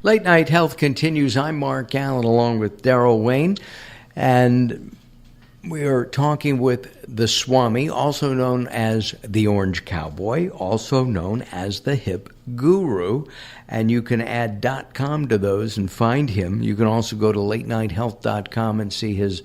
Late Night Health continues. I'm Mark Alyn along with Daryl Wayne, and we are talking with the Swami, also known as the Orange Cowboy, also known as the Hip Guru, and you can add .com to those and find him. You can also go to latenighthealth.com and see his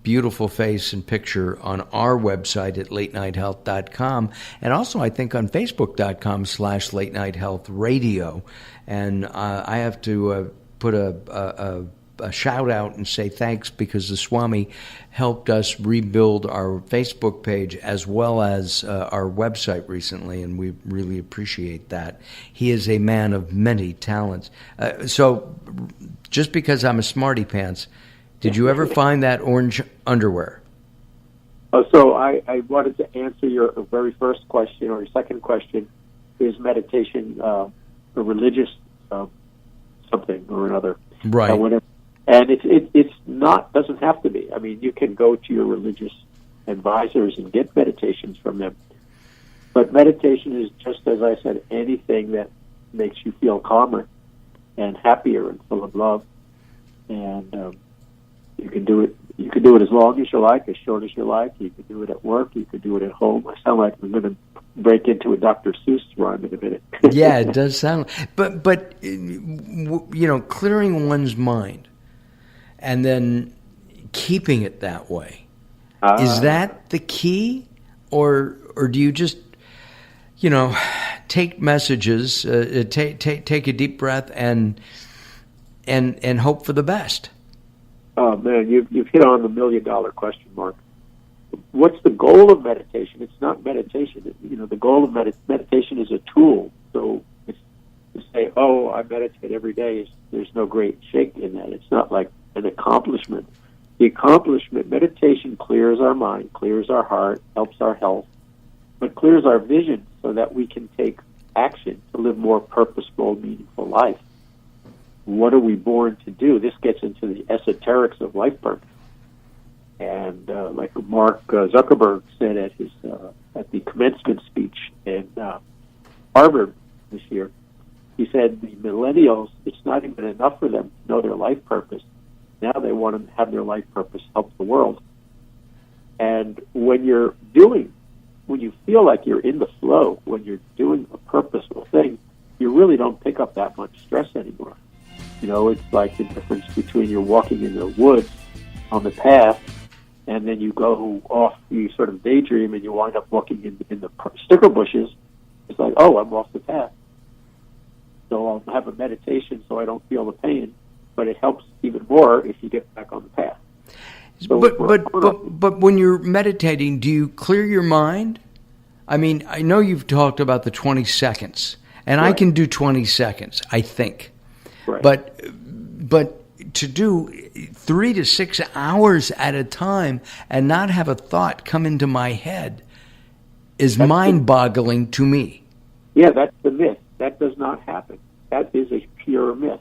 beautiful face and picture on our website at latenighthealth.com, and also I think on facebook.com/Late Night Health Radio. And I have to put a shout out and say thanks, because the Swami helped us rebuild our Facebook page as well as our website recently, and we really appreciate that. He is a man of many talents. So just because I'm a smarty pants, did you ever find that orange underwear? So I wanted to answer your very first question, or your second question. Is meditation a religious something or another? Right. Whatever. And it's not, doesn't have to be. I mean, you can go to your religious advisors and get meditations from them. But meditation is, just as I said, anything that makes you feel calmer and happier and full of love. And you can do it. You can do it as long as you like, as short as you like. You can do it at work. You can do it at home. I sound like I'm going to break into a Dr. Seuss rhyme in a minute. Yeah, it does sound. But you know, clearing one's mind and then keeping it that way, is that the key, or do you just, you know, take messages, take a deep breath and hope for the best? Oh man, you've hit on the $1 million question, Mark. What's the goal of meditation? It's not meditation. You know, the goal of meditation is a tool. So it's to say, "Oh, I meditate every day." There's no great shake in that. It's not like an accomplishment. The accomplishment, meditation clears our mind, clears our heart, helps our health, but clears our vision so that we can take action to live more purposeful, meaningful life. What are we born to do? This gets into the esoterics of life purpose. And like Mark Zuckerberg said at the commencement speech in Harvard this year, he said the millennials, it's not even enough for them to know their life purpose. Now they want to have their life purpose help the world. And when you feel like you're in the flow, when you're doing a purposeful thing, you really don't pick up that much stress anymore. You know, it's like the difference between you're walking in the woods on the path, and then you go off, you sort of daydream, and you wind up walking in the sticker bushes. It's like, oh, I'm off the path. So I'll have a meditation so I don't feel the pain, but it helps even more if you get back on the path. So but when you're meditating, do you clear your mind? I mean, I know you've talked about the 20 seconds, and right. I can do 20 seconds, I think. Right. But to do 3 to 6 hours at a time and not have a thought come into my head is mind-boggling to me. Yeah, that's the myth. That does not happen. That is a pure myth.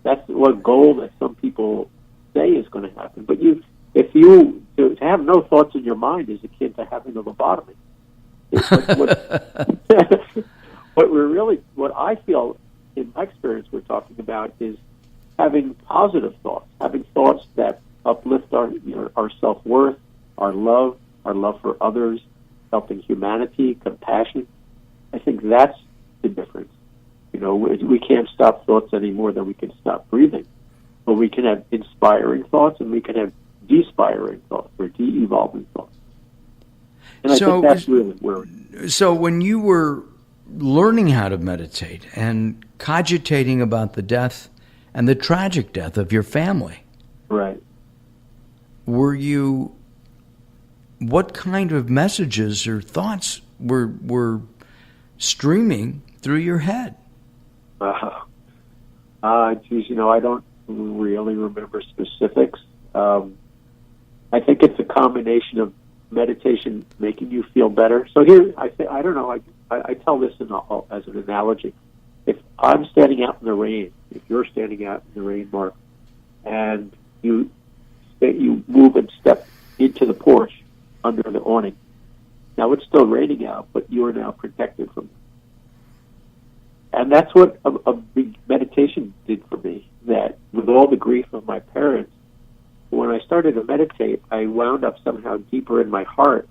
That's what goal that some people say is going to happen. But to have no thoughts in your mind is akin to having a lobotomy. What I feel in my experience we're talking about is having positive thoughts, having thoughts that uplift our self-worth, our love for others, helping humanity, compassion. I think that's the difference. You know, we can't stop thoughts any more than we can stop breathing. But we can have inspiring thoughts and we can have de-spiring thoughts or de-evolving thoughts. And I think that's really where So when you were learning how to meditate and cogitating about the death and the tragic death of your family, right? What kind of messages or thoughts were streaming through your head? Geez, I don't really remember specifics. I think it's a combination of meditation making you feel better. So here, I don't know. I tell this as an analogy. If I'm standing out in the rain, if you're standing out in the rain, Mark, and you move and step into the porch under the awning. Now it's still raining out, but you are now protected from it. And that's what a big meditation did for me. That with all the grief of my parents, when I started to meditate, I wound up somehow deeper in my heart,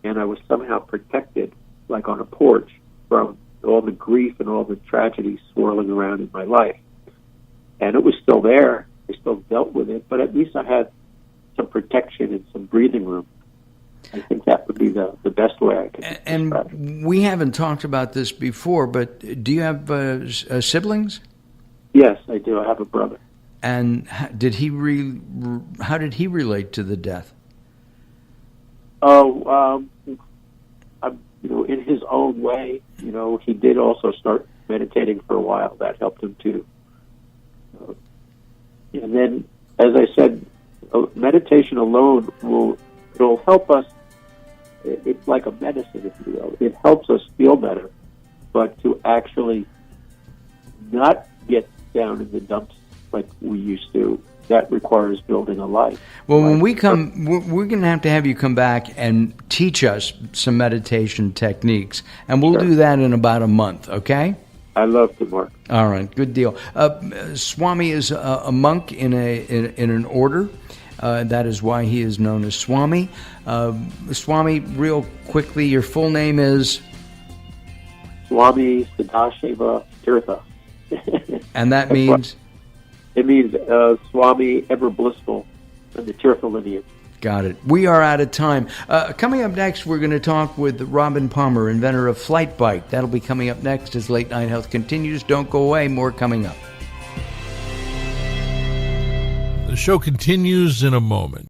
and I was somehow protected, like on a porch, from all the grief and all the tragedy swirling around in my life. And it was still there. I still dealt with it, but at least I had some protection and some breathing room. I think that would be the best way I could describe it. And we haven't talked about this before, but do you have siblings? Yes, I do. I have a brother. And how did he relate to the death? Oh, in his own way, he did also start meditating for a while. That helped him too. And then, as I said, meditation alone will help us. It's like a medicine, if you will. It helps us feel better, but to actually not get down in the dumps like we used to, that requires building a life. Well, when we come, we're going to have you come back and teach us some meditation techniques, and we'll do that in about a month, okay? I love to, Mark. All right, good deal. Swami is a monk in an order. That is why he is known as Swami. Swami, real quickly, your full name is? Swami Sadashiva Tirtha. And that means? It means Swami Ever Blissful in the Tirtha lineage. Got it. We are out of time. Coming up next, we're going to talk with Robin Palmer, inventor of Flight Bike. That'll be coming up next as Late Night Health continues. Don't go away. More coming up. The show continues in a moment.